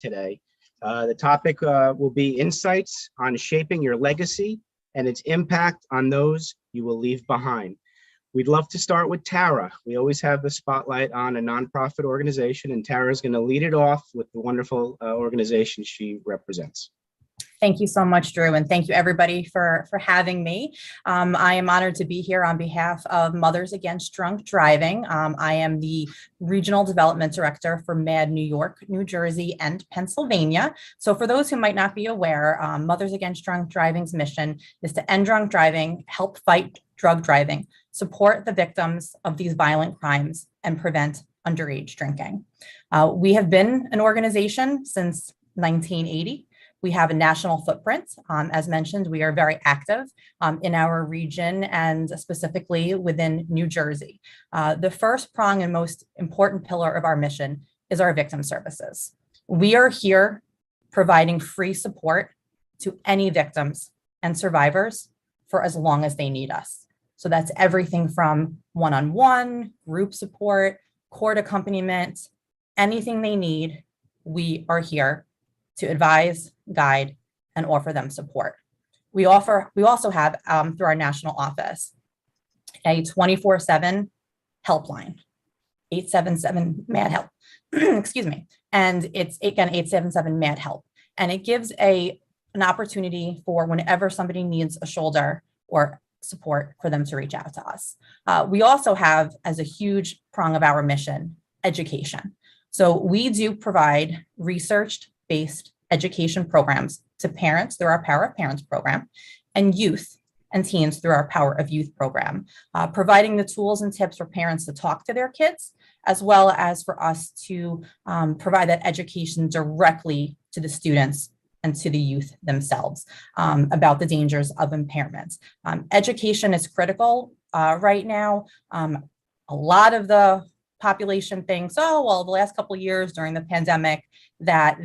today. The topic will be insights on shaping your legacy and its impact on those you will leave behind. We'd love to start with Tara. We always have the spotlight on a nonprofit organization, and Tara's going to lead it off with the wonderful organization she represents. Thank you so much, Drew, and thank you everybody for having me. I am honored to be here on behalf of Mothers Against Drunk Driving. I am the Regional Development Director for MAD New York, New Jersey, and Pennsylvania. So for those who might not be aware, Mothers Against Drunk Driving's mission is to end drunk driving, help fight drug driving, support the victims of these violent crimes, and prevent underage drinking. We have been an organization since 1980. We have a national footprint. As mentioned, we are very active in our region and specifically within New Jersey. The first prong and most important pillar of our mission is our victim services. We are here providing free support to any victims and survivors for as long as they need us. So that's everything from one-on-one, group support, court accompaniment, anything they need, we are here to advise, guide, and offer them support. We also have, through our national office, a 24/7 helpline, 877-MAD-HELP, excuse me. And it's, again, 877-MAD-HELP. And it gives an opportunity for whenever somebody needs a shoulder or support for them to reach out to us. We also have, as a huge prong of our mission, education. So we do provide research-based education programs to parents through our Power of Parents program and youth and teens through our Power of Youth program, providing the tools and tips for parents to talk to their kids, as well as for us to provide that education directly to the students and to the youth themselves about the dangers of impairments. Education is critical right now. A lot of the population thinks, oh, well, the last couple of years during the pandemic that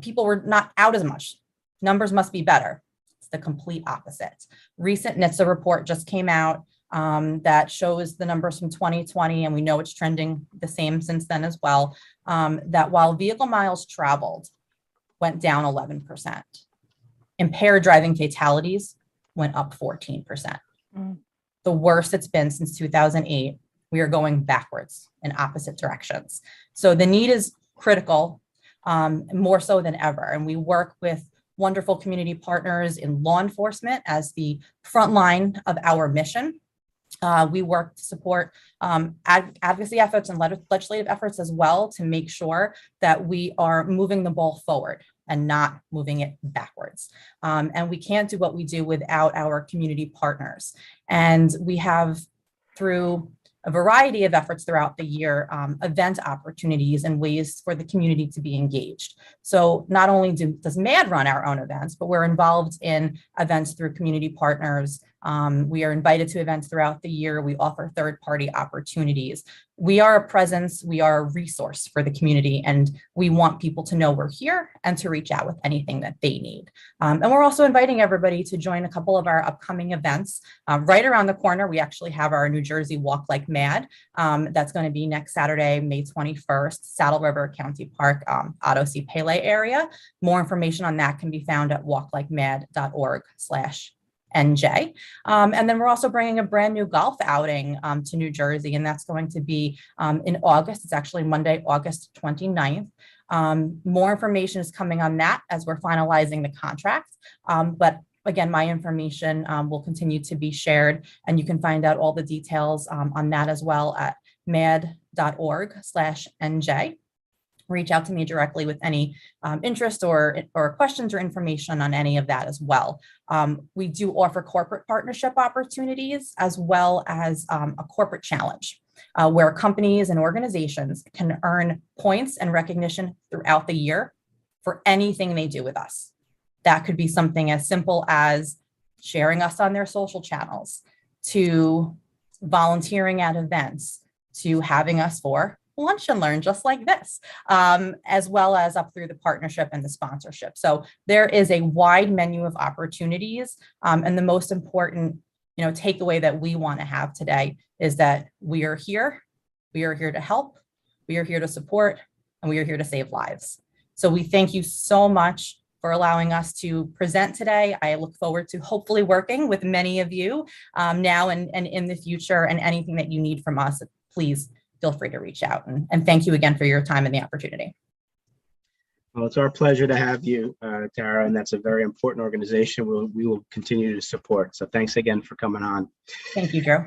people were not out as much. Numbers must be better. It's the complete opposite. Recent NHTSA report just came out that shows the numbers from 2020, and we know it's trending the same since then as well, that while vehicle miles traveled went down 11%, impaired driving fatalities went up 14%. The worst it's been since 2008. We are going backwards in opposite directions. So the need is critical, more so than ever. And we work with wonderful community partners in law enforcement as the front line of our mission. We work to support advocacy efforts and legislative efforts as well to make sure that we are moving the ball forward and not moving it backwards. And we can't do what we do without our community partners. And we have, through a variety of efforts throughout the year, event opportunities and ways for the community to be engaged. So not only does MAD run our own events, but we're involved in events through community partners. We are invited to events throughout the year. We offer third-party opportunities. We are a presence, we are a resource for the community, and we want people to know we're here and to reach out with anything that they need. And we're also inviting everybody to join a couple of our upcoming events. Right around the corner, we actually have our New Jersey Walk Like MAD. That's going to be next Saturday, May 21st, Saddle River County Park, Odyssey Pele area. More information on that can be found at walklikemad.org/NJ. And then we're also bringing a brand new golf outing to New Jersey, and that's going to be in August. It's actually Monday, August 29th. More information is coming on that as we're finalizing the contract. But again, my information will continue to be shared, and you can find out all the details on that as well at mad.org/NJ. Reach out to me directly with any interest or questions or information on any of that as well. We do offer corporate partnership opportunities as well as a corporate challenge where companies and organizations can earn points and recognition throughout the year for anything they do with us. That could be something as simple as sharing us on their social channels, to volunteering at events, to having us for lunch and learn just like this, as well as up through the partnership and the sponsorship. So there is a wide menu of opportunities. And the most important, takeaway that we want to have today is that we are here. We are here to help. We are here to support. and we are here to save lives. So we thank you so much for allowing us to present today. I look forward to hopefully working with many of you now and in the future, and anything that you need from us, please feel free to reach out. And thank you again for your time and the opportunity. Well, it's our pleasure to have you, Tara, and that's a very important organization we will continue to support. So thanks again for coming on. Thank you, Drew.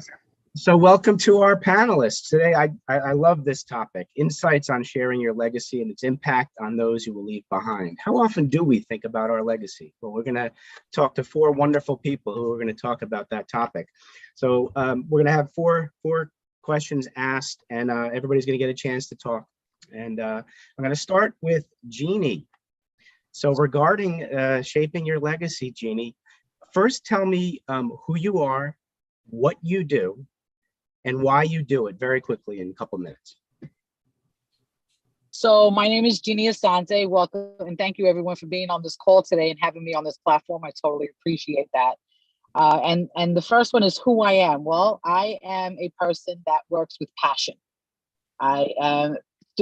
So welcome to our panelists. Today, I love this topic, insights on sharing your legacy and its impact on those you will leave behind. How often do we think about our legacy? Well, we're going to talk to four wonderful people who are going to talk about that topic. So we're going to have four questions asked, and everybody's going to get a chance to talk. And I'm going to start with Jeannie. So regarding shaping your legacy, Jeannie, first tell me who you are, what you do, and why you do it, very quickly in a couple minutes. So my name is Jeannie Asante. Welcome, and thank you everyone for being on this call today and having me on this platform. I totally appreciate that. And the first one is who I am. Well, I am a person that works with passion.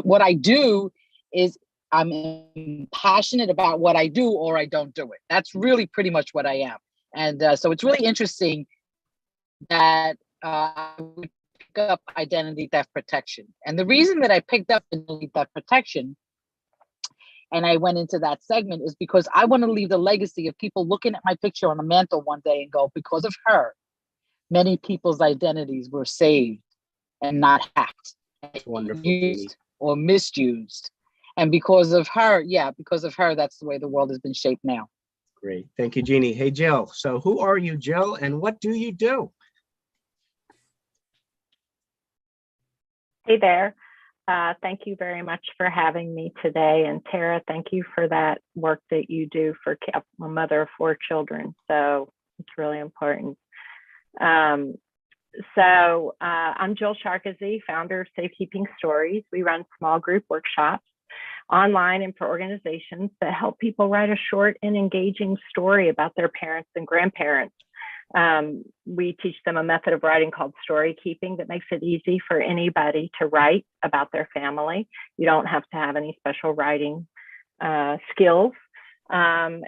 What I do is I'm passionate about what I do, or I don't do it. That's really pretty much what I am. And so it's really interesting that I would pick up identity theft protection. And the reason that I picked up identity theft protection and I went into that segment is because I want to leave the legacy of people looking at my picture on the mantle one day and go, because of her, many people's identities were saved and not hacked, Wonderful, used or misused. And because of her, that's the way the world has been shaped now. Great. Thank you, Jeannie. Hey, Jill. So who are you, Jill, and what do you do? Hey there. Thank you very much for having me today. And Tara, thank you for that work that you do for a mother of 4 children. So it's really important. I'm Jill Sharkozy, founder of Safekeeping Stories. We run small group workshops online and for organizations that help people write a short and engaging story about their parents and grandparents. We teach them a method of writing called story keeping that makes it easy for anybody to write about their family. You don't have to have any special writing skills. And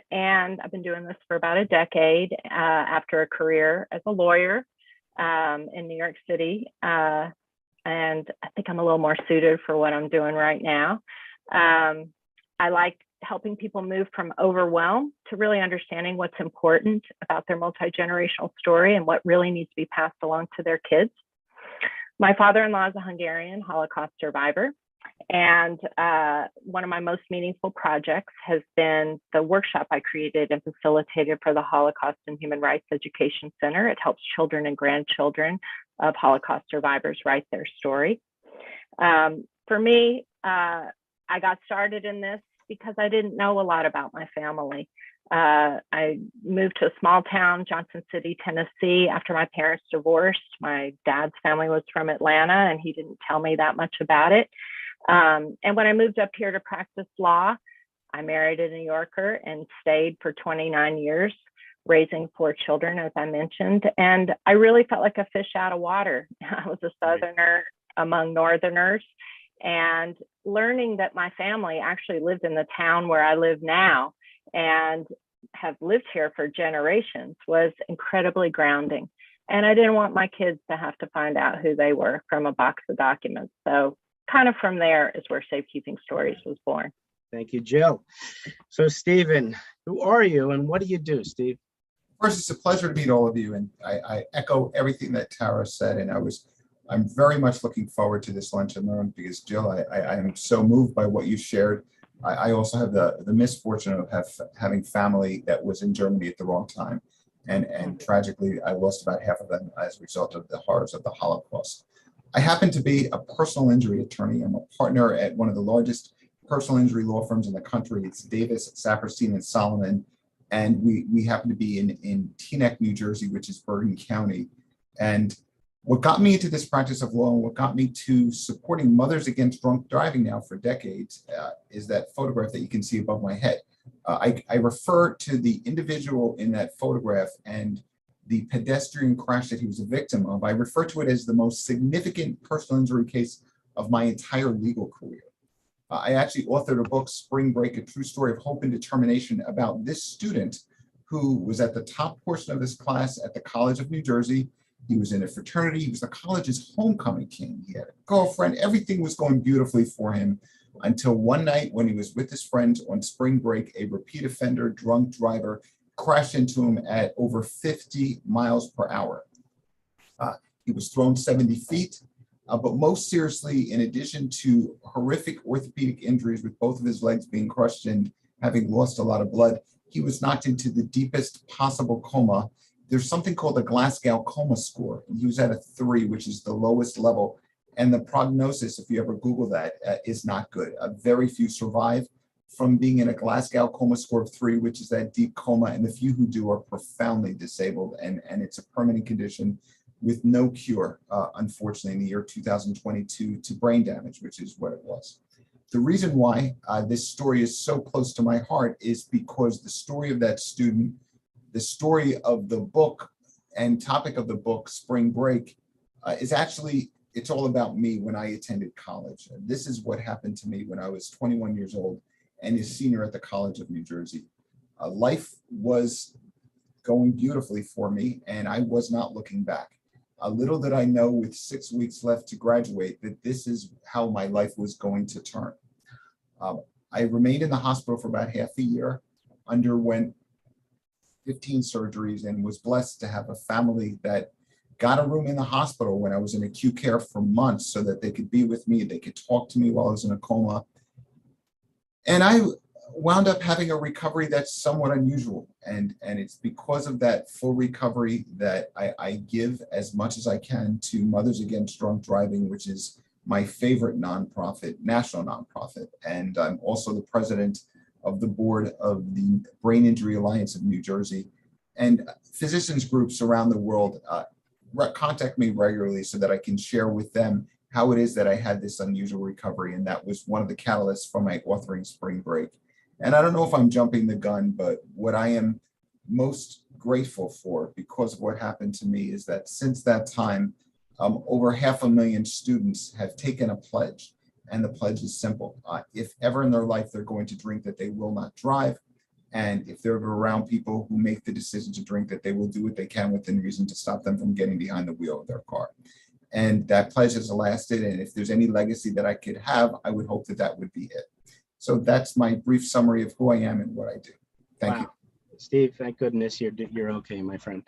I've been doing this for about a decade after a career as a lawyer in New York City. And I think I'm a little more suited for what I'm doing right now. I like helping people move from overwhelm to really understanding what's important about their multi-generational story and what really needs to be passed along to their kids. My father-in-law is a Hungarian Holocaust survivor. And one of my most meaningful projects has been the workshop I created and facilitated for the Holocaust and Human Rights Education Center. It helps children and grandchildren of Holocaust survivors write their story. For me, I got started in this because I didn't know a lot about my family. I moved to a small town, Johnson City, Tennessee, after my parents divorced. My dad's family was from Atlanta, and he didn't tell me that much about it. And when I moved up here to practice law, I married a New Yorker and stayed for 29 years, raising 4 children, as I mentioned. And I really felt like a fish out of water. I was a Southerner among Northerners, and learning that my family actually lived in the town where I live now and have lived here for generations was incredibly grounding. And I didn't want my kids to have to find out who they were from a box of documents. So kind of from there is where Safekeeping Stories was born. Thank you, Jill. So Stephen, who are you and what do you do, Steve? First, it's a pleasure to meet all of you. And I echo everything that Tara said. And I'm very much looking forward to this lunch and learn because Jill, I am so moved by what you shared. I also have the misfortune of having family that was in Germany at the wrong time. And tragically, I lost about half of them as a result of the horrors of the Holocaust. I happen to be a personal injury attorney. I'm a partner at one of the largest personal injury law firms in the country. It's Davis, Saperstein, and Solomon. And we happen to be in Teaneck, New Jersey, which is Bergen County. And what got me into this practice of law and what got me to supporting Mothers Against Drunk Driving now for decades is that photograph that you can see above my head. I refer to the individual in that photograph and the pedestrian crash that he was a victim of. I refer to it as the most significant personal injury case of my entire legal career. I actually authored a book, Spring Break, A True Story of Hope and Determination, about this student who was at the top portion of his class at the College of New Jersey. He was in a fraternity. He was the college's homecoming king. He had a girlfriend. Everything was going beautifully for him until one night when he was with his friends on spring break, a repeat offender drunk driver crashed into him at over 50 miles per hour. He was thrown 70 feet. But most seriously, in addition to horrific orthopedic injuries with both of his legs being crushed and having lost a lot of blood, he was knocked into the deepest possible coma. There's something called a Glasgow coma score. He was at a 3, which is the lowest level. And the prognosis, if you ever Google that, is not good. Very few survive from being in a Glasgow coma score of 3, which is that deep coma. And the few who do are profoundly disabled. And it's a permanent condition with no cure, unfortunately, in the year 2022 to brain damage, which is what it was. The reason why this story is so close to my heart is because the story of that student, the story of the book and topic of the book, Spring Break, is actually, it's all about me when I attended college. This is what happened to me when I was 21 years old and a senior at the College of New Jersey. Life was going beautifully for me, and I was not looking back. Little did I know, with 6 weeks left to graduate, that this is how my life was going to turn. I remained in the hospital for about half a year, underwent 15 surgeries, and was blessed to have a family that got a room in the hospital when I was in acute care for months so that they could be with me, they could talk to me while I was in a coma. And I wound up having a recovery that's somewhat unusual. And it's because of that full recovery that I give as much as I can to Mothers Against Drunk Driving, which is my favorite nonprofit, national nonprofit. And I'm also the president of the board of the Brain Injury Alliance of New Jersey. And physicians groups around the world contact me regularly so that I can share with them how it is that I had this unusual recovery. And that was one of the catalysts for my authoring Spring Break. And I don't know if I'm jumping the gun, but what I am most grateful for because of what happened to me is that since that time, over 500,000 students have taken a pledge. And the pledge is simple. If ever in their life they're going to drink, that they will not drive. And if they're around people who make the decision to drink, that they will do what they can within reason to stop them from getting behind the wheel of their car. And that pledge has lasted. And if there's any legacy that I could have, I would hope that that would be it. So that's my brief summary of who I am and what I do. Thank you. Steve, thank goodness you're okay, my friend.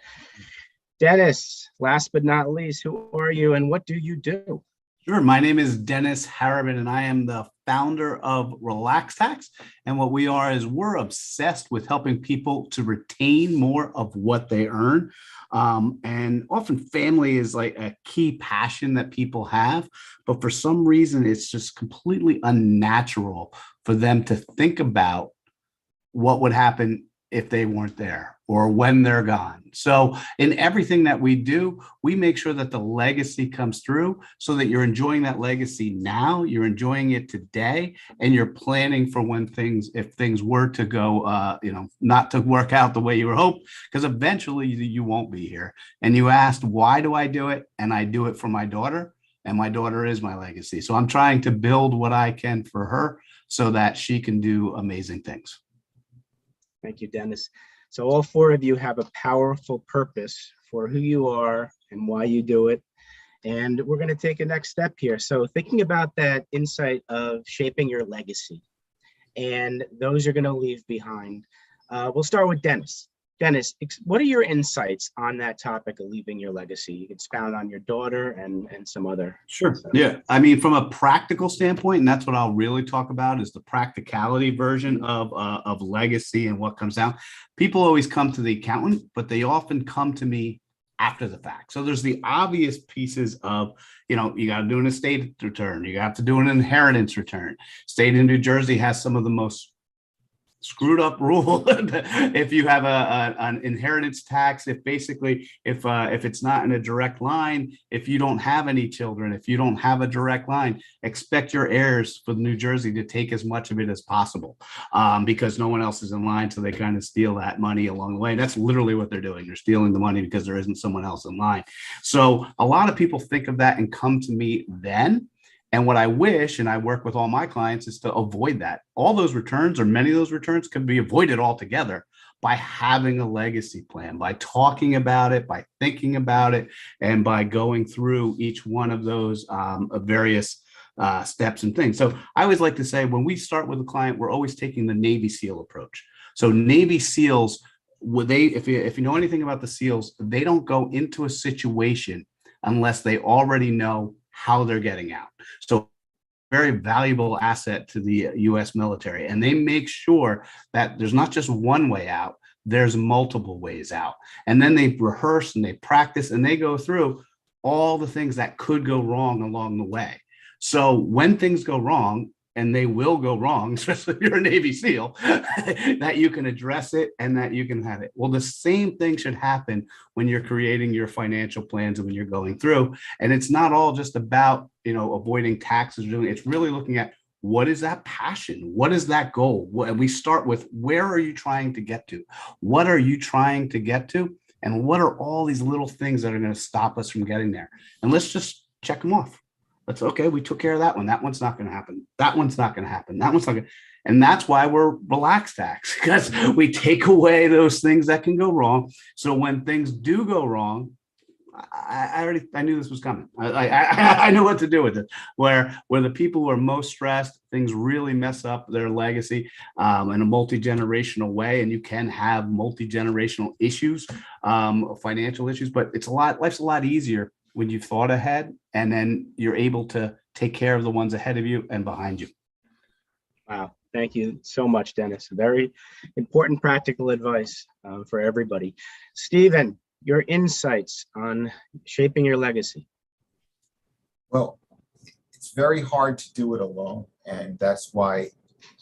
Dennis, last but not least, who are you and what do you do? Sure. My name is Dennis Harriman, and I am the founder of Relax Tax. And what we are is we're obsessed with helping people to retain more of what they earn. And often family is like a key passion that people have, but for some reason, it's just completely unnatural for them to think about what would happen if they weren't there or when they're gone. So in everything that we do, we make sure that the legacy comes through so that you're enjoying that legacy now, you're enjoying it today, and you're planning for when if things were to go, not to work out the way you were hoped, because eventually you won't be here. And you asked, why do I do it? And I do it for my daughter, and my daughter is my legacy. So I'm trying to build what I can for her so that she can do amazing things. Thank you, Dennis. So all four of you have a powerful purpose for who you are and why you do it. And we're going to take a next step here. So thinking about that insight of shaping your legacy and those you're going to leave behind. We'll start with Dennis. Dennis, what are your insights on that topic of leaving your legacy? You can expound on your daughter and some other. Sure. Yeah. I mean, from a practical standpoint, and that's what I'll really talk about is the practicality version of legacy and what comes down. People always come to the accountant, but they often come to me after the fact. So there's the obvious pieces of, you got to do an estate return. You have to do an inheritance return. State of New Jersey has some of the most screwed up rule. If you have an inheritance tax, if it's not in a direct line, if you don't have any children, if you don't have a direct line, expect your heirs for New Jersey to take as much of it as possible, because no one else is in line. So they kind of steal that money along the way. That's literally what they're doing. They're stealing the money because there isn't someone else in line. So a lot of people think of that and come to me then. And what I wish, and I work with all my clients, is to avoid that. All those returns, or many of those returns, can be avoided altogether by having a legacy plan, by talking about it, by thinking about it, and by going through each one of those various steps and things. So I always like to say, when we start with a client, we're always taking the Navy SEAL approach. So Navy SEALs, if you know anything about the SEALs, they don't go into a situation unless they already know how they're getting out. So very valuable asset to the US military. And they make sure that there's not just one way out, there's multiple ways out. And then they rehearse and they practice and they go through all the things that could go wrong along the way. So when things go wrong, and they will go wrong, especially if you're a Navy SEAL, that you can address it and that you can have it. Well, the same thing should happen when you're creating your financial plans and when you're going through. And it's not all just about, avoiding taxes. It's really looking at, what is that passion? What is that goal? And we start with, where are you trying to get to? What are you trying to get to? And what are all these little things that are going to stop us from getting there? And let's just check them off. That's okay. We took care of that one. That one's not going to happen. That one's not going to happen. That one's not going to. And that's why we're relaxed tax, because we take away those things that can go wrong. So when things do go wrong, I knew this was coming. I knew what to do with it. Where the people who are most stressed, things really mess up their legacy in a multi-generational way, and you can have multi-generational issues, financial issues. But life's a lot easier when you've thought ahead, and then you're able to take care of the ones ahead of you and behind you. Wow. Thank you so much, Dennis. Very important practical advice for everybody. Stephen, your insights on shaping your legacy. Well, it's very hard to do it alone. And that's why it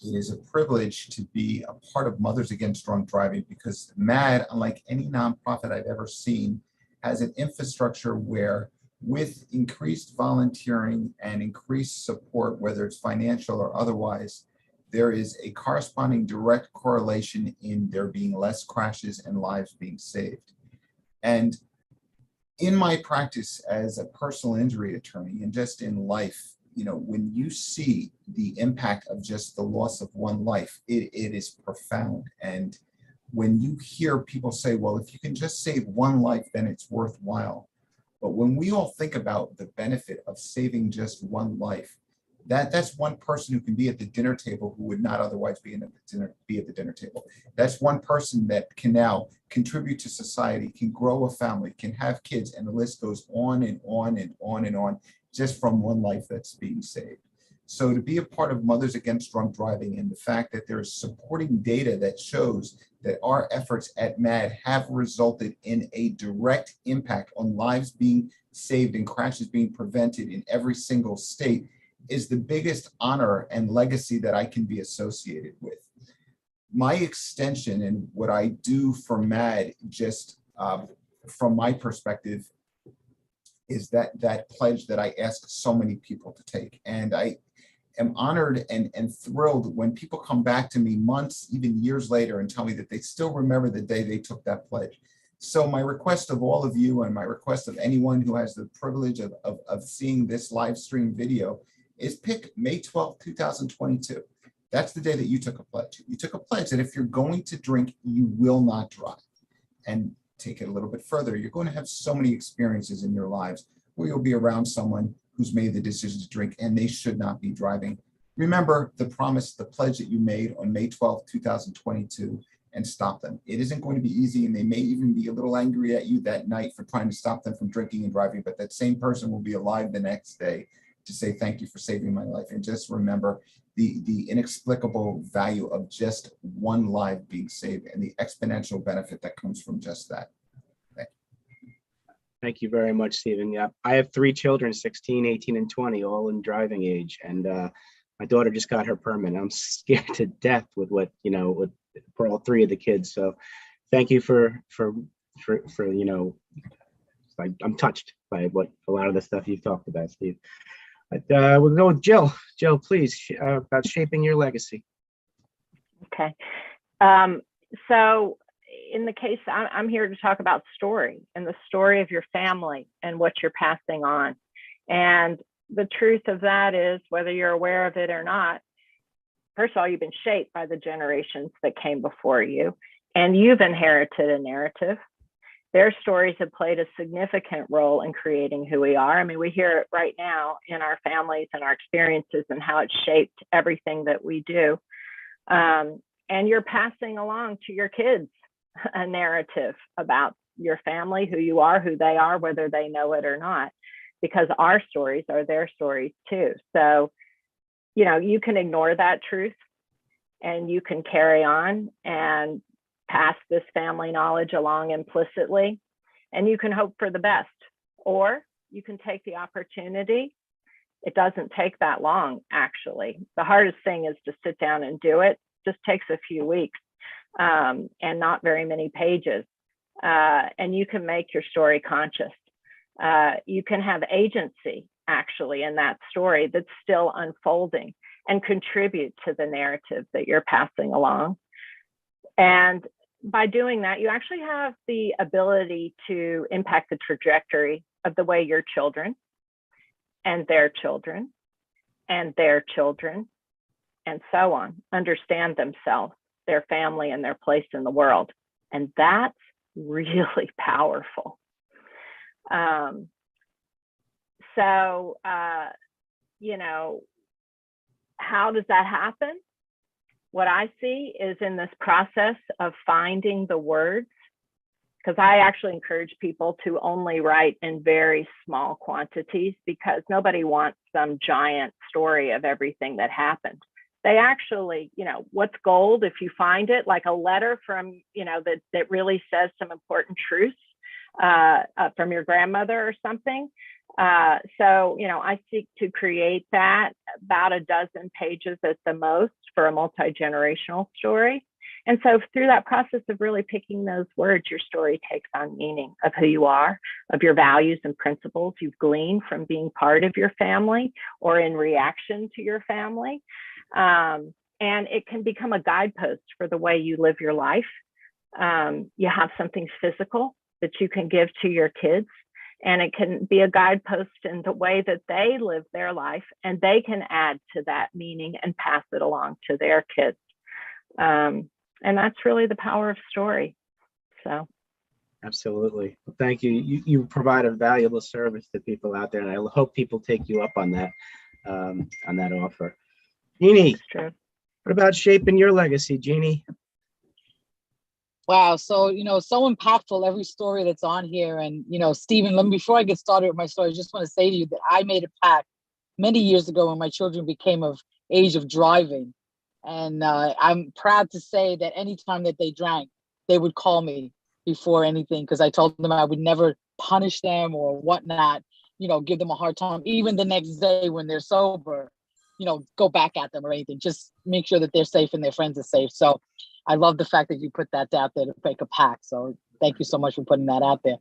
is a privilege to be a part of Mothers Against Drunk Driving, because MAD, unlike any nonprofit I've ever seen, has an infrastructure where, with increased volunteering and increased support, whether it's financial or otherwise, there is a corresponding direct correlation in there being less crashes and lives being saved. And in my practice as a personal injury attorney and just in life, when you see the impact of just the loss of one life, it is profound. And when you hear people say, well, if you can just save one life, then it's worthwhile. But when we all think about the benefit of saving just one life, that's one person who can be at the dinner table who would not otherwise be at the dinner table. That's one person that can now contribute to society, can grow a family, can have kids, and the list goes on and on and on and on, just from one life that's being saved. So to be a part of Mothers Against Drunk Driving, and the fact that there's supporting data that shows that our efforts at MAD have resulted in a direct impact on lives being saved and crashes being prevented in every single state, is the biggest honor and legacy that I can be associated with. My extension and what I do for MAD, just from my perspective, is that pledge that I ask so many people to take. And I am honored and thrilled when people come back to me months, even years later, and tell me that they still remember the day they took that pledge. So my request of all of you, and my request of anyone who has the privilege of seeing this live stream video, is pick May 12th, 2022. That's the day that you took a pledge. You took a pledge that if you're going to drink, you will not drive. And take it a little bit further, you're going to have so many experiences in your lives where you'll be around someone who's made the decision to drink and they should not be driving. Remember the promise, the pledge that you made on May 12th, 2022, and stop them. It isn't going to be easy, and they may even be a little angry at you that night for trying to stop them from drinking and driving, but that same person will be alive the next day to say thank you for saving my life. And just remember the inexplicable value of just one life being saved and the exponential benefit that comes from just that. Thank you. Thank you very much, Stephen. Yeah, I have 3 children, 16, 18, and 20, all in driving age. And my daughter just got her permit. I'm scared to death with for all 3 of the kids. So thank you for I'm touched by what a lot of the stuff you've talked about, Steve. We'll go with Jill. Jill, please, about shaping your legacy. Okay. So in the case, I'm here to talk about story and the story of your family and what you're passing on. And the truth of that is, whether you're aware of it or not, first of all, you've been shaped by the generations that came before you, and you've inherited a narrative. Their stories have played a significant role in creating who we are. I mean, we hear it right now in our families and our experiences and how it's shaped everything that we do. And you're passing along to your kids a narrative about your family, who you are, who they are, whether they know it or not, because our stories are their stories too. So, you know, you can ignore that truth and you can carry on and pass this family knowledge along implicitly, and you can hope for the best, or you can take the opportunity. It doesn't take that long, actually. The hardest thing is to sit down and do it. It just takes a few weeks and not very many pages. And you can make your story conscious. You can have agency, actually, in that story that's still unfolding and contribute to the narrative that you're passing along. And by doing that, you actually have the ability to impact the trajectory of the way your children and their children and their children and so on understand themselves, their family, and their place in the world. And that's really powerful. You know, how does that happen? What I see is in this process of finding the words, because I actually encourage people to only write in very small quantities, because nobody wants some giant story of everything that happened. They actually, you know, what's gold if you find it, like a letter from, you know, that really says some important truths from your grandmother or something. So, you know, I seek to create that, about a dozen pages at the most, for a multi-generational story. And so through that process of really picking those words, your story takes on meaning of who you are, of your values and principles you've gleaned from being part of your family or in reaction to your family. And it can become a guidepost for the way you live your life. You have something physical that you can give to your kids, and it can be a guidepost in the way that they live their life, and they can add to that meaning and pass it along to their kids. And that's really the power of story. So. Absolutely. Well, thank you. You provide a valuable service to people out there, and I hope people take you up on that offer. Jeannie, what about shaping your legacy, Jeannie? Wow. So, you know, so impactful, every story that's on here. And, you know, Stephen, before I get started with my story, I just want to say to you that I made a pact many years ago when my children became of age of driving. And I'm proud to say that anytime that they drank, they would call me before anything, because I told them I would never punish them or whatnot, you know, give them a hard time. Even the next day when they're sober, you know, go back at them or anything. Just make sure that they're safe and their friends are safe. So I love the fact that you put that out there to make a pact. So thank you so much for putting that out there.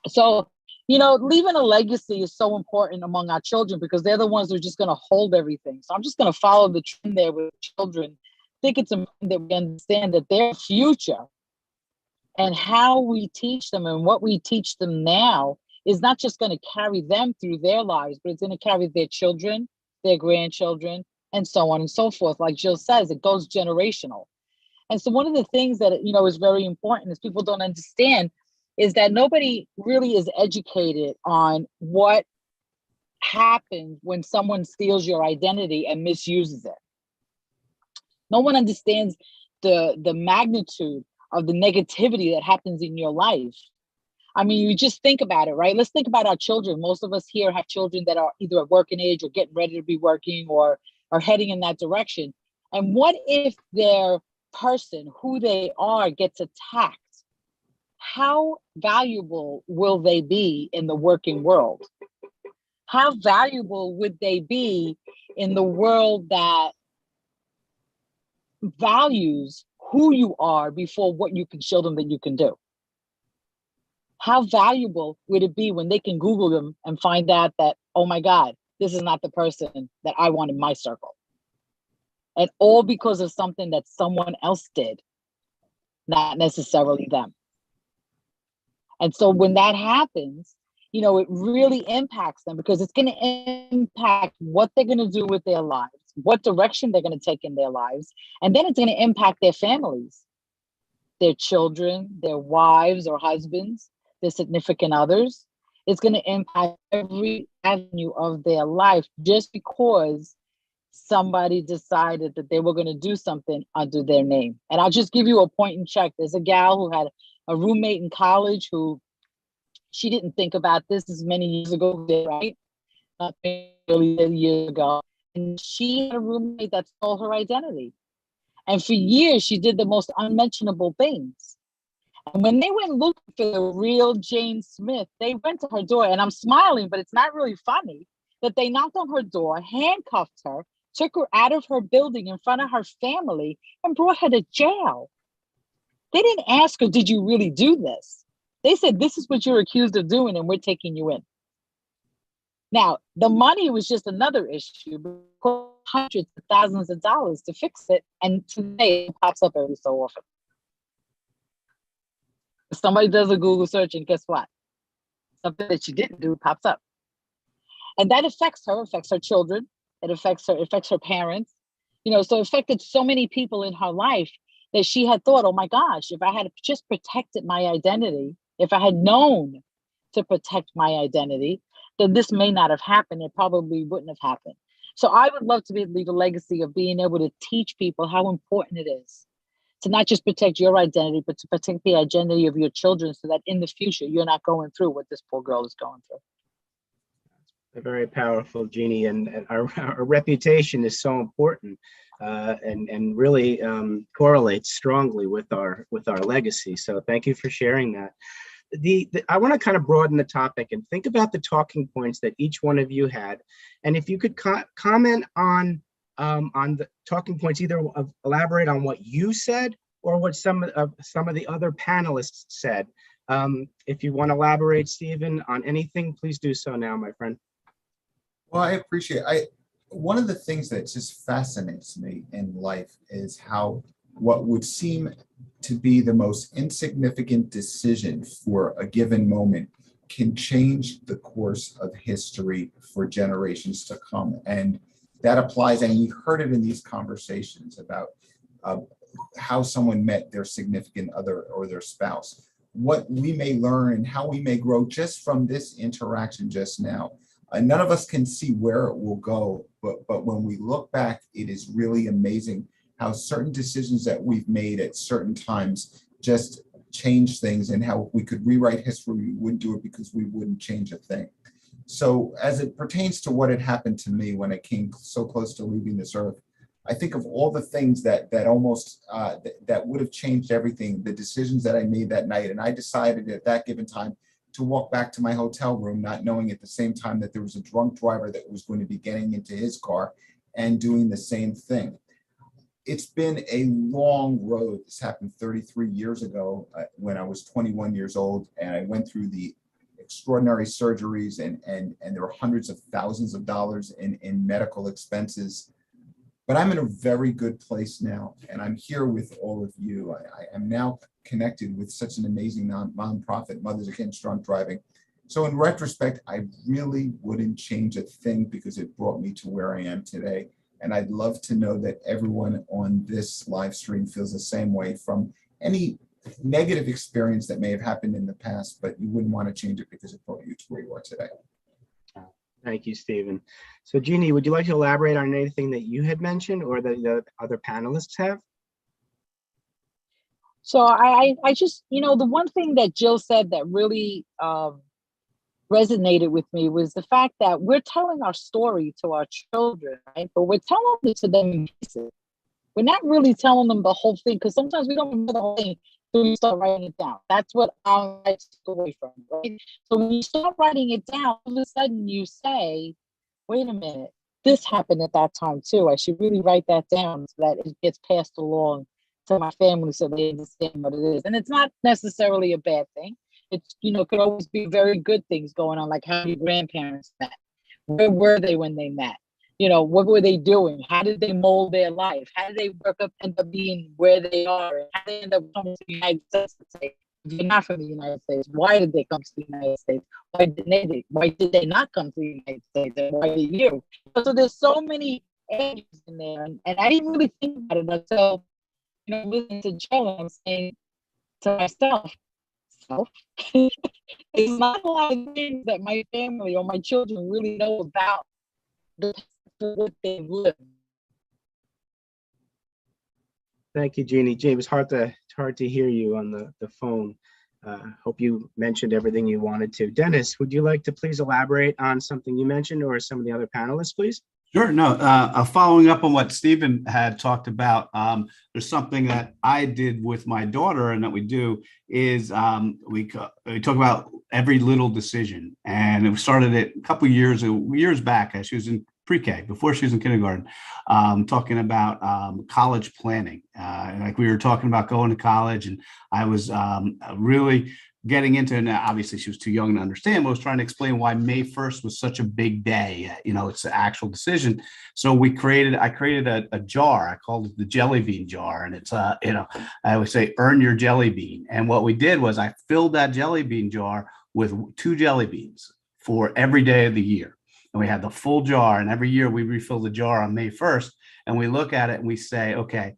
So, you know, leaving a legacy is so important among our children, because they're the ones who are just going to hold everything. So I'm just going to follow the trend there with children. I think it's important that we understand that their future and how we teach them and what we teach them now is not just going to carry them through their lives, but it's going to carry their children, their grandchildren, and so on and so forth. Like Jill says, it goes generational. And so one of the things that, you know, is very important is people don't understand is that nobody really is educated on what happens when someone steals your identity and misuses it. No one understands the magnitude of the negativity that happens in your life. I mean, you just think about it, right? Let's think about our children. Most of us here have children that are either at working age or getting ready to be working or are heading in that direction. And what if their person, who they are, gets attacked? How valuable will they be in the working world? How valuable would they be in the world that values who you are before what you can show them that you can do? How valuable would it be when they can Google them and find out that, oh my God, this is not the person that I want in my circle? And all because of something that someone else did, not necessarily them. And so when that happens, it really impacts them because it's going to impact what they're going to do with their lives, what direction they're going to take in their lives. And then it's going to impact their families, their children, their wives or husbands, their significant others. It's going to impact every avenue of their life just because somebody decided that they were going to do something under their name. And I'll just give you a point and check. There's a gal who had a roommate in college who she didn't think about this as many years ago, right? Not really years ago. And she had a roommate that stole her identity. And for years, she did the most unmentionable things. And when they went looking for the real Jane Smith, they went to her door. And I'm smiling, but it's not really funny that they knocked on her door, handcuffed her, took her out of her building in front of her family, and brought her to jail. They didn't ask her, did you really do this? They said, this is what you're accused of doing, and we're taking you in. Now, the money was just another issue, because hundreds of thousands of dollars to fix it. And today it pops up every so often. If somebody does a Google search, and guess what? Something that she didn't do pops up. And that affects her children. It affects her parents. So it affected so many people in her life that she had thought, oh my gosh, if I had just protected my identity, if I had known to protect my identity, then this may not have happened. It probably wouldn't have happened. So I would love to leave a legacy of being able to teach people how important it is to not just protect your identity, but to protect the identity of your children so that in the future, you're not going through what this poor girl is going through. Very powerful, Jeannie, and our reputation is so important, and really correlates strongly with our legacy. So thank you for sharing that. I want to kind of broaden the topic and think about the talking points that each one of you had, and if you could comment on the talking points, either elaborate on what you said or what some of the other panelists said. If you want to elaborate, Stephen, on anything, please do so now, my friend. Well, I appreciate it. One of the things that just fascinates me in life is how what would seem to be the most insignificant decision for a given moment can change the course of history for generations to come. And that applies, and you heard it in these conversations about how someone met their significant other or their spouse. What we may learn and how we may grow just from this interaction just now. None of us can see where it will go, but when we look back, it is really amazing how certain decisions that we've made at certain times just change things, and how we could rewrite history. We wouldn't do it because we wouldn't change a thing. So as it pertains to what had happened to me when I came so close to leaving this earth, I think of all the things that almost that would have changed everything, the decisions that I made that night. And I decided at that given time to walk back to my hotel room, not knowing at the same time that there was a drunk driver that was going to be getting into his car and doing the same thing. It's been a long road. This happened 33 years ago when I was 21 years old, and I went through the extraordinary surgeries, and there were hundreds of thousands of dollars in medical expenses. But I'm in a very good place now, and I'm here with all of you. I am now connected with such an amazing nonprofit, Mothers Against Drunk Driving. So in retrospect, I really wouldn't change a thing because it brought me to where I am today. And I'd love to know that everyone on this live stream feels the same way from any negative experience that may have happened in the past, but you wouldn't want to change it because it brought you to where you are today. Thank you, Stephen. So Jeannie, would you like to elaborate on anything that you had mentioned or that the other panelists have? So I just, the one thing that Jill said that really resonated with me was the fact that we're telling our story to our children, right? But we're telling it to them in pieces. We're not really telling them the whole thing, because sometimes we don't remember the whole thing until we start writing it down. That's what I took away from it, right? So when you start writing it down, all of a sudden you say, wait a minute, this happened at that time too. I should really write that down so that it gets passed along to my family so they understand what it is. And it's not necessarily a bad thing. It's, could always be very good things going on, like how your grandparents met. Where were they when they met? What were they doing? How did they mold their life? How did they end up being where they are? How did they end up coming to the United States They're not from the United States. Why did they come to the United States? Why did they not come to the United States? And why did you? So there's so many answers in there. And I didn't really think about it until, listening to Joe, and I'm saying to myself, there's not a lot of things that my family or my children really know about what they've lived. Thank you, Jeannie. James, it's hard to hear you on the phone. Hope you mentioned everything you wanted to. Dennis, would you like to please elaborate on something you mentioned or some of the other panelists, please? Sure. No, following up on what Stephen had talked about, there's something that I did with my daughter and that we do is we talk about every little decision. And it started a couple years back as she was in pre-K, before she was in kindergarten, talking about college planning. Like we were talking about going to college, and I was really getting into, and obviously she was too young to understand, but I was trying to explain why May 1st was such a big day. It's the actual decision. So I created a jar. I called it the jelly bean jar. And it's, I would say, earn your jelly bean. And what we did was I filled that jelly bean jar with 2 jelly beans for every day of the year. And we had the full jar. And every year we refill the jar on May 1st. And we look at it and we say, okay,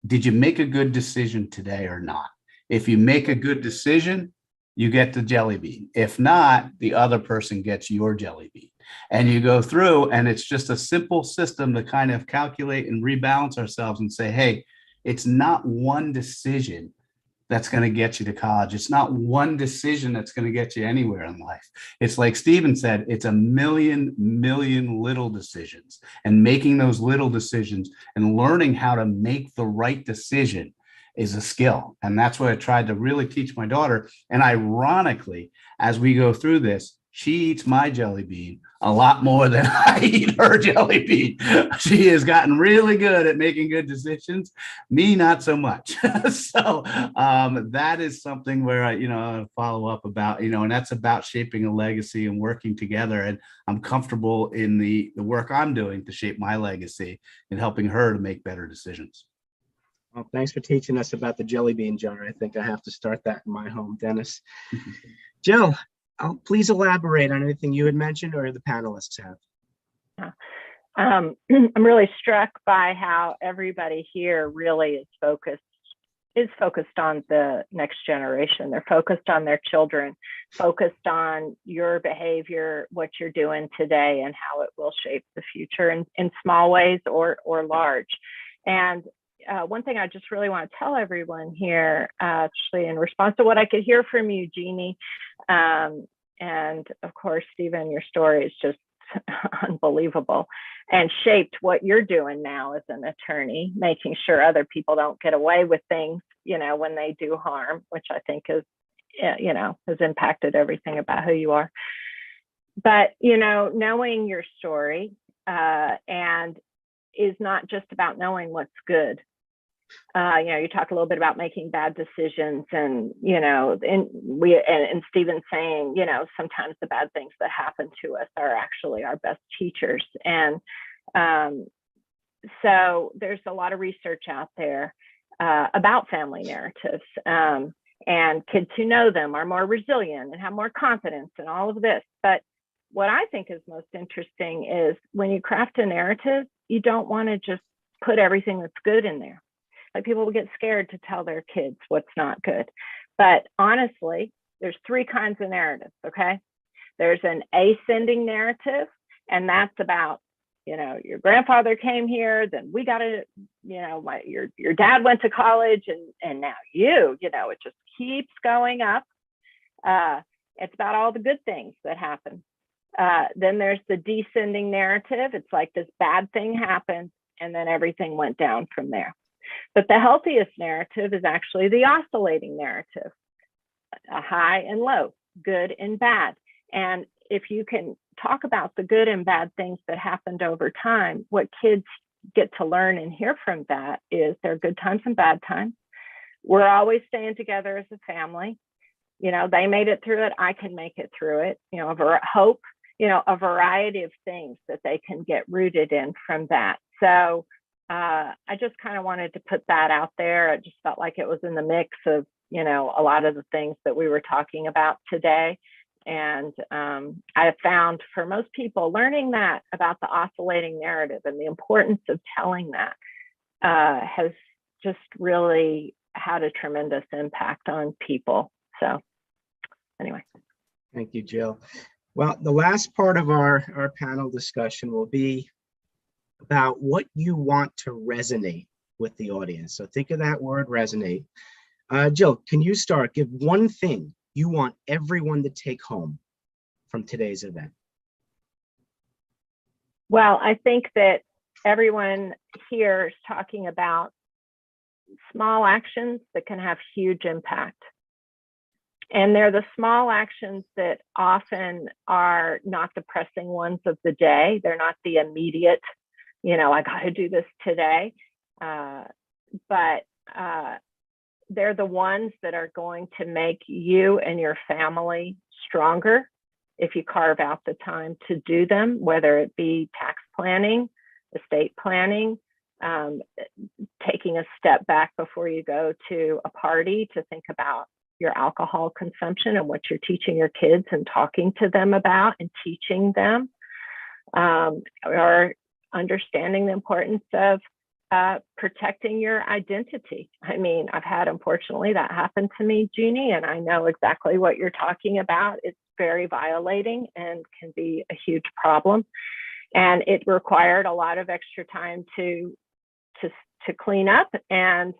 did you make a good decision today or not? If you make a good decision, you get the jelly bean. If not, the other person gets your jelly bean. And you go through, and it's just a simple system to kind of calculate and rebalance ourselves and say, hey, it's not one decision that's going to get you to college. It's not one decision that's going to get you anywhere in life. It's like Stephen said, it's a million little decisions, and making those little decisions and learning how to make the right decision is a skill. And that's what I tried to really teach my daughter. And ironically, as we go through this, she eats my jelly bean a lot more than I eat her jelly bean. She has gotten really good at making good decisions. Me, not so much. So that is something where I follow up about, and that's about shaping a legacy and working together. And I'm comfortable in the work I'm doing to shape my legacy and helping her to make better decisions. Well, thanks for teaching us about the jelly bean jar. I think I have to start that in my home, Dennis. Jill, please elaborate on anything you had mentioned or the panelists have. I'm really struck by how everybody here really is focused on the next generation. They're focused on their children, focused on your behavior, what you're doing today, and how it will shape the future in small ways or large. And one thing I just really want to tell everyone here, actually, in response to what I could hear from you, Jeannie, and of course, Stephen, your story is just unbelievable and shaped what you're doing now as an attorney, making sure other people don't get away with things, when they do harm, which I think is, has impacted everything about who you are. But, knowing your story and is not just about knowing what's good. You talk a little bit about making bad decisions, and and Stephen saying, sometimes the bad things that happen to us are actually our best teachers. And so there's a lot of research out there about family narratives, and kids who know them are more resilient and have more confidence and all of this. But what I think is most interesting is when you craft a narrative, you don't want to just put everything that's good in there. Like, people will get scared to tell their kids what's not good. But honestly, there's 3 kinds of narratives, okay? There's an ascending narrative, and that's about, your grandfather came here, then we got to, your dad went to college, and now it just keeps going up. It's about all the good things that happen. Then there's the descending narrative. It's like this bad thing happened, and then everything went down from there. But the healthiest narrative is actually the oscillating narrative, a high and low, good and bad. And if you can talk about the good and bad things that happened over time, what kids get to learn and hear from that is there are good times and bad times. We're always staying together as a family. They made it through it. I can make it through it. Hope, a variety of things that they can get rooted in from that. So I just kind of wanted to put that out there. I just felt like it was in the mix of, you know, a lot of the things that we were talking about today. And I have found for most people, learning that about the oscillating narrative and the importance of telling that has just really had a tremendous impact on people. So anyway. Thank you, Jill. Well, the last part of our panel discussion will be about what you want to resonate with the audience. So think of that word, resonate. Jill, can you start? Give one thing you want everyone to take home from today's event. Well, I think that everyone here is talking about small actions that can have huge impact. And they're the small actions that often are not the pressing ones of the day. They're not the immediate, you know, I got to do this today. But they're the ones that are going to make you and your family stronger if you carve out the time to do them, whether it be tax planning, estate planning, taking a step back before you go to a party to think about your alcohol consumption and what you're teaching your kids and talking to them about and teaching them, or understanding the importance of protecting your identity. I mean, I've had, unfortunately, that happen to me, Jeannie, and I know exactly what you're talking about. It's very violating and can be a huge problem. And it required a lot of extra time to clean up. And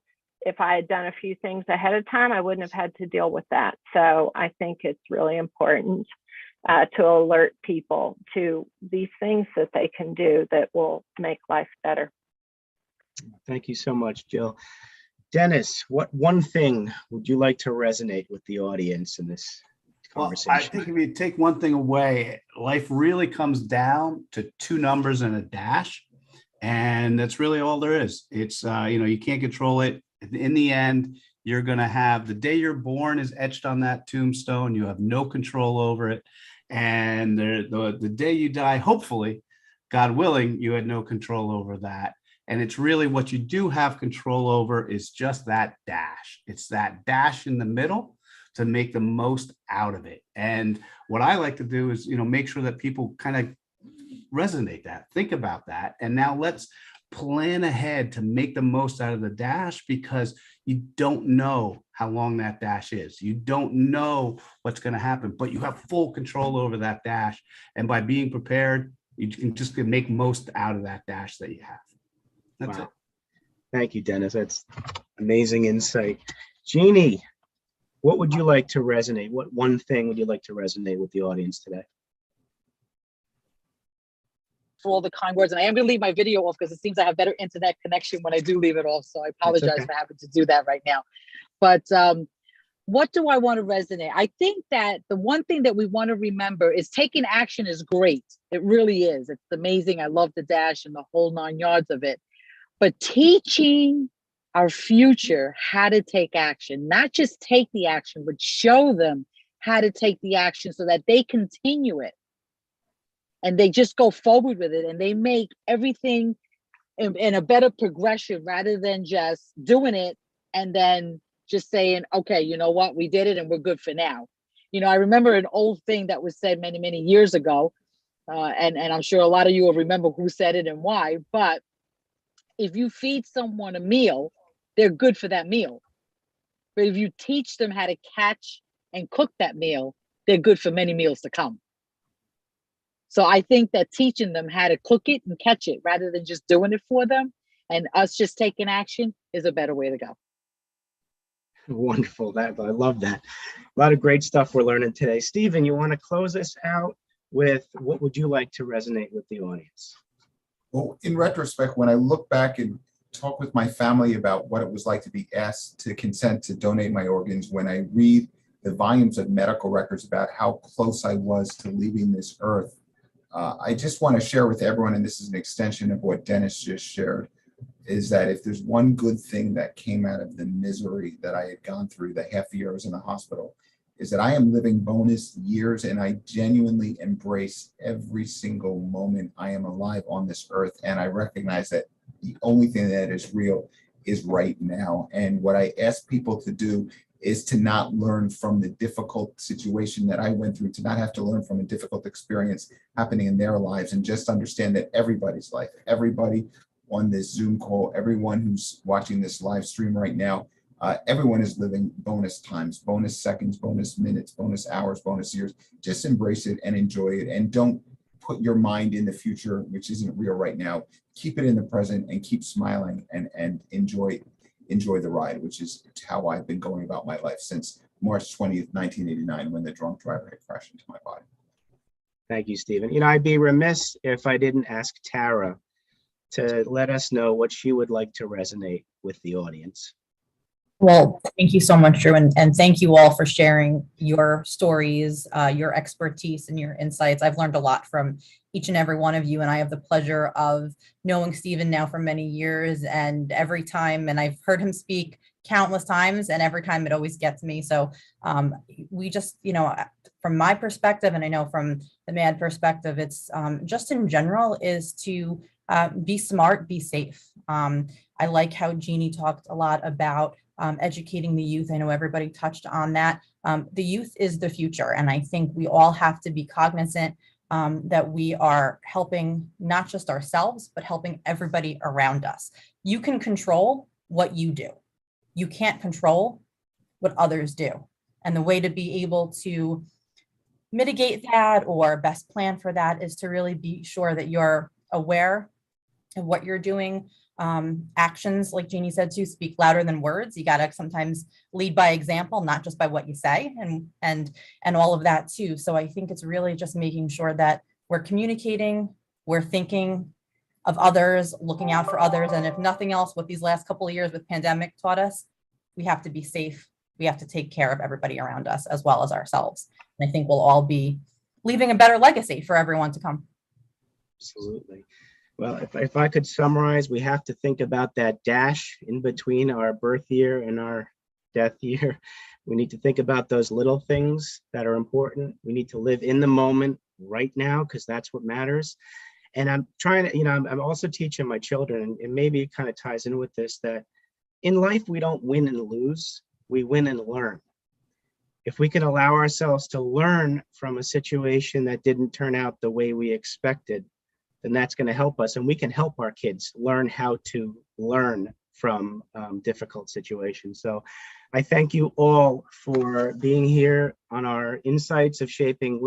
if I had done a few things ahead of time, I wouldn't have had to deal with that. So I think it's really important to alert people to these things that they can do that will make life better. Thank you so much, Jill. Dennis, what one thing would you like to resonate with the audience in this conversation? Well, I think if you take one thing away, life really comes down to two numbers and a dash. And that's really all there is. It's, you can't control it. In the end, you're going to have the day you're born is etched on that tombstone. You have no control over it. And the day you die, hopefully, God willing, you had no control over that. And it's really what you do have control over is just that dash. It's that dash in the middle to make the most out of it. And what I like to do is, make sure that people kind of resonate that, think about that. And now let's plan ahead to make the most out of the dash, because you don't know how long that dash is. You don't know what's going to happen, but you have full control over that dash. And by being prepared, you can just make most out of that dash that you have. That's it. Thank you, Dennis. That's amazing insight. Jeannie, what would you like to resonate? What one thing would you like to resonate with the audience today? For all the kind words. And I am going to leave my video off because it seems I have better internet connection when I do leave it off. So I apologize for having to do that right now. But what do I want to resonate? I think that the one thing that we want to remember is taking action is great. It really is. It's amazing. I love the dash and the whole 9 yards of it. But teaching our future how to take action, not just take the action, but show them how to take the action so that they continue it. And they just go forward with it and they make everything in a better progression rather than just doing it and then just saying, okay, you know what, we did it and we're good for now. I remember an old thing that was said many, many years ago, and I'm sure a lot of you will remember who said it and why, but if you feed someone a meal, they're good for that meal. But if you teach them how to catch and cook that meal, they're good for many meals to come. So I think that teaching them how to cook it and catch it rather than just doing it for them and us just taking action is a better way to go. Wonderful. I love that. A lot of great stuff we're learning today. Stephen, you want to close us out with what would you like to resonate with the audience? Well, in retrospect, when I look back and talk with my family about what it was like to be asked to consent to donate my organs, when I read the volumes of medical records about how close I was to leaving this earth, I just want to share with everyone, and this is an extension of what Dennis just shared, is that if there's one good thing that came out of the misery that I had gone through the half year I was in the hospital, is that I am living bonus years and I genuinely embrace every single moment I am alive on this earth. And I recognize that the only thing that is real is right now. And what I ask people to do is to not learn from the difficult situation that I went through, to not have to learn from a difficult experience happening in their lives, and just understand that everybody's life, everybody on this Zoom call, everyone who's watching this live stream right now, everyone is living bonus times, bonus seconds, bonus minutes, bonus hours, bonus years. Just embrace it and enjoy it, and don't put your mind in the future, which isn't real right now. Keep it in the present and keep smiling and enjoy the ride, which is how I've been going about my life since March 20th, 1989, when the drunk driver had crashed into my body. Thank you, Stephen. You know, I'd be remiss if I didn't ask Tara to let us know what she would like to resonate with the audience. Well, thank you so much, Drew, and thank you all for sharing your stories, your expertise, and your insights. I've learned a lot from each and every one of you, and I have the pleasure of knowing Stephen now for many years, and every time, and I've heard him speak countless times, and every time it always gets me. So we just, you know, from my perspective, and I know from the MAD perspective, it's just in general is to be smart, be safe. I like how Jeannie talked a lot about educating the youth. I know everybody touched on that. The youth is the future. And I think we all have to be cognizant that we are helping not just ourselves, but helping everybody around us. You can control what you do. You can't control what others do. And the way to be able to mitigate that or best plan for that is to really be sure that you're aware of what you're doing. Actions, like Jeannie said, to speak louder than words. You got to sometimes lead by example, not just by what you say, and all of that too. So I think it's really just making sure that we're communicating, we're thinking of others, looking out for others. And if nothing else, what these last couple of years with pandemic taught us, we have to be safe. We have to take care of everybody around us as well as ourselves. And I think we'll all be leaving a better legacy for everyone to come. Absolutely. Well, if I could summarize, we have to think about that dash in between our birth year and our death year. We need to think about those little things that are important. We need to live in the moment right now, because that's what matters. And I'm trying to, you know, I'm also teaching my children, and maybe it kind of ties in with this, that in life, we don't win and lose, we win and learn. If we can allow ourselves to learn from a situation that didn't turn out the way we expected, then that's going to help us, and we can help our kids learn how to learn from difficult situations. So I thank you all for being here on our insights of shaping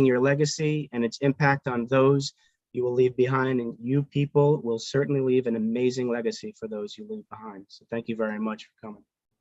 your legacy and its impact on those you will leave behind. And you people will certainly leave an amazing legacy for those you leave behind. So thank you very much for coming.